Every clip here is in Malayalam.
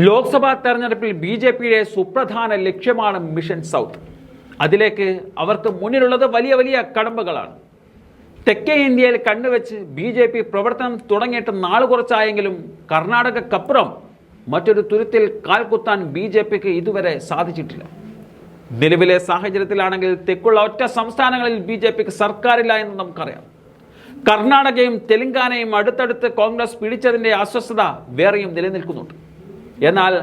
ലോക്സഭാ തെരഞ്ഞെടുപ്പിൽ ബി.ജെ.പിയുടെ സുപ്രധാന ലക്ഷ്യമാണ് മിഷൻ സൗത്ത്. അതിലേക്ക് അവർക്ക് മുന്നിലുള്ളത് വലിയ വലിയ കടമ്പകളാണ്. തെക്കേ ഇന്ത്യയിൽ കണ്ണുവെച്ച് ബി.ജെ.പി പ്രവർത്തനം തുടങ്ങിയിട്ട് നാൾ കുറച്ചായെങ്കിലും കർണാടകക്കപ്പുറം മറ്റൊരു തുരുത്തിൽ കാൽകുത്താൻ ബി.ജെ.പിക്ക് ഇതുവരെ സാധിച്ചിട്ടില്ല. നിലവിലെ സാഹചര്യത്തിലാണെങ്കിൽ തെക്കുള്ള ഒറ്റ സംസ്ഥാനങ്ങളിൽ ബി.ജെ.പിക്ക് സർക്കാരില്ല എന്ന് നമുക്കറിയാം. കർണാടകയും തെലങ്കാനയും അടുത്തടുത്ത് കോൺഗ്രസ് പിടിച്ചതിൻ്റെ അസ്വസ്ഥത വേറെയും നിലനിൽക്കുന്നുണ്ട്. എന്നാൽ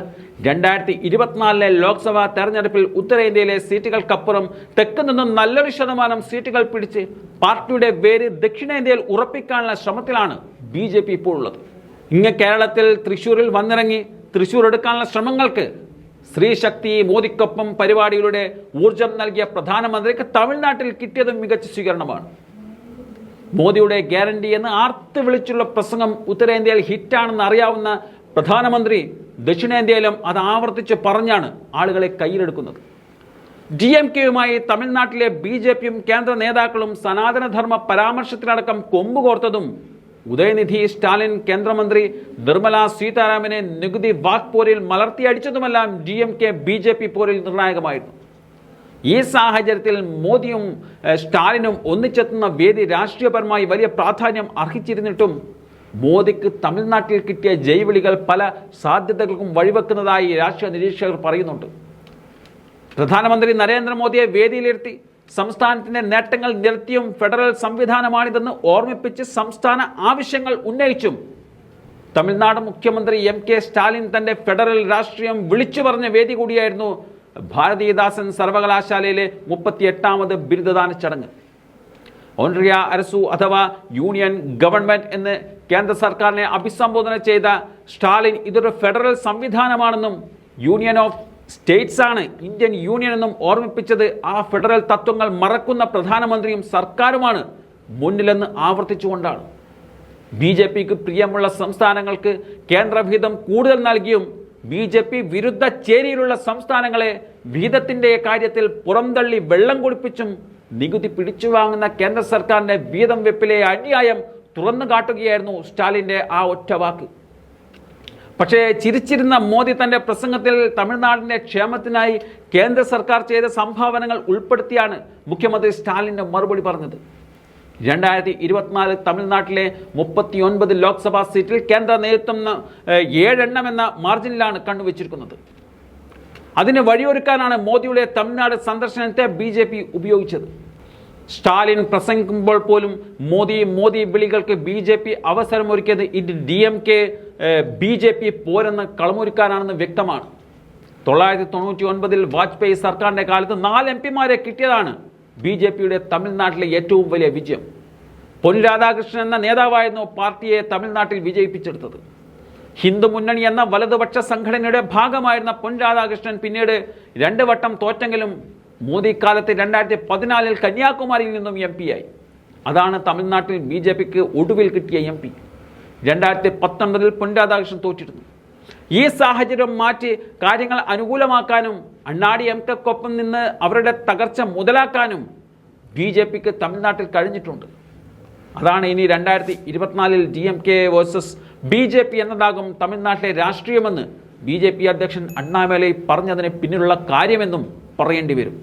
2024 ലോക്സഭാ തെരഞ്ഞെടുപ്പിൽ ഉത്തരേന്ത്യയിലെ സീറ്റുകൾക്കപ്പുറം തെക്ക് നിന്നും നല്ലൊരു ശതമാനം സീറ്റുകൾ പിടിച്ച് പാർട്ടിയുടെ വേര് ദക്ഷിണേന്ത്യയിൽ ഉറപ്പിക്കാനുള്ള ശ്രമത്തിലാണ് ബി.ജെ.പി ഇപ്പോൾ ഉള്ളത്. കേരളത്തിൽ തൃശ്ശൂരിൽ വന്നിറങ്ങി തൃശ്ശൂർ എടുക്കാനുള്ള ശ്രമങ്ങൾക്ക് സ്ത്രീശക്തി മോദിക്കൊപ്പം പരിപാടികളുടെ ഊർജം നൽകിയ പ്രധാനമന്ത്രിക്ക് തമിഴ്നാട്ടിൽ കിട്ടിയതും മികച്ച സ്വീകരണമാണ്. മോദിയുടെ ഗ്യാരണ്ടി എന്ന് ആർത്ത് വിളിച്ചുള്ള പ്രസംഗം ഉത്തരേന്ത്യയിൽ ഹിറ്റാണെന്ന് അറിയാവുന്ന പ്രധാനമന്ത്രി ദക്ഷിണേന്ത്യയിലും അത് ആവർത്തിച്ച് പറഞ്ഞാണ് ആളുകളെ കയ്യിലെടുക്കുന്നത്. DMK-യുമായി തമിഴ്നാട്ടിലെ ബി.ജെ.പിയും കേന്ദ്ര നേതാക്കളും സനാതനധർമ്മ പരാമർശത്തിലടക്കം കൊമ്പുകോർത്തതും ഉദയനിധി സ്റ്റാലിൻ കേന്ദ്രമന്ത്രി നിർമ്മല സീതാരാമനെ നികുതി വാക്പോരിൽ മലർത്തിയടിച്ചതുമെല്ലാം DMK ബി.ജെ.പി പോരിൽ നിർണായകമായിരുന്നു. ഈ സാഹചര്യത്തിൽ മോദിയും സ്റ്റാലിനും ഒന്നിച്ചെത്തുന്ന വേദി രാഷ്ട്രീയപരമായി വലിയ പ്രാധാന്യം അർഹിച്ചിരുന്നിട്ടും മോദിക്ക് തമിഴ്നാട്ടിൽ കിട്ടിയ ജൈവിളികൾ പല സാധ്യതകൾക്കും വഴിവെക്കുന്നതായി രാഷ്ട്രീയ നിരീക്ഷകർ പറയുന്നുണ്ട്. പ്രധാനമന്ത്രി നരേന്ദ്രമോദിയെ വേദിയിലിരുത്തി സംസ്ഥാനത്തിന്റെ നേട്ടങ്ങൾ നിരത്തിയും ഫെഡറൽ സംവിധാനമാണിതെന്ന് ഓർമ്മിപ്പിച്ച് സംസ്ഥാന ആവശ്യങ്ങൾ ഉന്നയിച്ചും തമിഴ്നാട് മുഖ്യമന്ത്രി M.K. സ്റ്റാലിൻ തന്റെ ഫെഡറൽ രാഷ്ട്രീയം വിളിച്ചു പറഞ്ഞ വേദി കൂടിയായിരുന്നു ഭാരതീദാസൻ സർവകലാശാലയിലെ 38ാമത് ബിരുദദാന ചടങ്ങ്. ഓൺറിയ അരസു അഥവാ യൂണിയൻ ഗവൺമെന്റ് എന്ന് കേന്ദ്ര സർക്കാരിനെ അഭിസംബോധന ചെയ്ത സ്റ്റാലിൻ ഇതൊരു ഫെഡറൽ സംവിധാനമാണെന്നും യൂണിയൻ ഓഫ് സ്റ്റേറ്റ്സ് ആണ് ഇന്ത്യൻ യൂണിയൻ എന്നും ഓർമ്മിപ്പിച്ചത് ആ ഫെഡറൽ തത്വങ്ങൾ മറക്കുന്ന പ്രധാനമന്ത്രിയും സർക്കാരുമാണ് മുന്നിലെന്ന് ആവർത്തിച്ചുകൊണ്ടാണ്. ബി.ജെ.പിക്ക് പ്രിയമുള്ള സംസ്ഥാനങ്ങൾക്ക് കേന്ദ്രവിഹിതം കൂടുതൽ നൽകിയും ബി.ജെ.പി വിരുദ്ധ ചേരിയിലുള്ള സംസ്ഥാനങ്ങളെ വിഹിതത്തിന്റെ കാര്യത്തിൽ പുറംതള്ളി വെള്ളം കുടിപ്പിച്ചും നികുതി പിടിച്ചു വാങ്ങുന്ന കേന്ദ്ര സർക്കാരിന്റെ വീതം വെപ്പിലെ അന്യായം തുറന്നു കാട്ടുകയായിരുന്നു സ്റ്റാലിന്റെ ആ ഒറ്റ വാക്ക്. പക്ഷേ ചിരിച്ചിരുന്ന മോദി തന്റെ പ്രസംഗത്തിൽ തമിഴ്നാടിന്റെ ക്ഷേമത്തിനായി കേന്ദ്ര സർക്കാർ ചെയ്ത സംഭാവനകൾ ഉൾപ്പെടുത്തിയാണ് മുഖ്യമന്ത്രി സ്റ്റാലിന്റെ മറുപടി പറഞ്ഞത്. 2024 തമിഴ്നാട്ടിലെ 39 ലോക്സഭാ സീറ്റിൽ കേന്ദ്ര നേതൃത്വം 7 എണ്ണം എന്ന മാർജിനിലാണ് കണ്ണുവച്ചിരിക്കുന്നത്. അതിന് വഴിയൊരുക്കാനാണ് മോദിയുടെ തമിഴ്നാട് സന്ദർശനത്തെ ബി.ജെ.പി ഉപയോഗിച്ചത്. സ്റ്റാലിൻ പ്രസംഗിക്കുമ്പോൾ പോലും മോദി വിളികൾക്ക് ബി.ജെ.പി അവസരമൊരുക്കിയത് ഇത് DMK ബി.ജെ.പി പോരെന്ന് കളമൊരുക്കാനാണെന്ന് വ്യക്തമാണ്. 1999 വാജ്പേയി സർക്കാരിന്റെ കാലത്ത് 4 MP-മാരെ കിട്ടിയതാണ് ബി.ജെ.പിയുടെ തമിഴ്നാട്ടിലെ ഏറ്റവും വലിയ വിജയം. പൊൻ രാധാകൃഷ്ണൻ എന്ന നേതാവായിരുന്നു പാർട്ടിയെ തമിഴ്നാട്ടിൽ വിജയിപ്പിച്ചെടുത്തത്. ഹിന്ദു മുന്നണി എന്ന വലതുപക്ഷ സംഘടനയുടെ ഭാഗമായിരുന്ന പൊൻ രാധാകൃഷ്ണൻ പിന്നീട് 2 വട്ടം തോറ്റെങ്കിലും മോദി കാലത്ത് 2014 കന്യാകുമാരിയിൽ നിന്നും MP ആയി. അതാണ് തമിഴ്നാട്ടിൽ ബി.ജെ.പിക്ക് ഒടുവിൽ കിട്ടിയ MP. 2019 പൊൻ രാധാകൃഷ്ണൻ തോറ്റിരുന്നു. ഈ സാഹചര്യം മാറ്റി കാര്യങ്ങൾ അനുകൂലമാക്കാനും അണ്ണാടി MKക്കൊപ്പം നിന്ന് അവരുടെ തകർച്ച മുതലാക്കാനും ബി.ജെ.പിക്ക് തമിഴ്നാട്ടിൽ കഴിഞ്ഞിട്ടുണ്ട്. അതാണ് ഇനി 2024 DMK വേഴ്സസ് ബി.ജെ.പി എന്നതാകും തമിഴ്നാട്ടിലെ രാഷ്ട്രീയമെന്ന് ബി.ജെ.പി അധ്യക്ഷൻ അണ്ണാമലൈ പറഞ്ഞതിന് പിന്നിലുള്ള കാര്യമെന്നും പറയേണ്ടി വരും.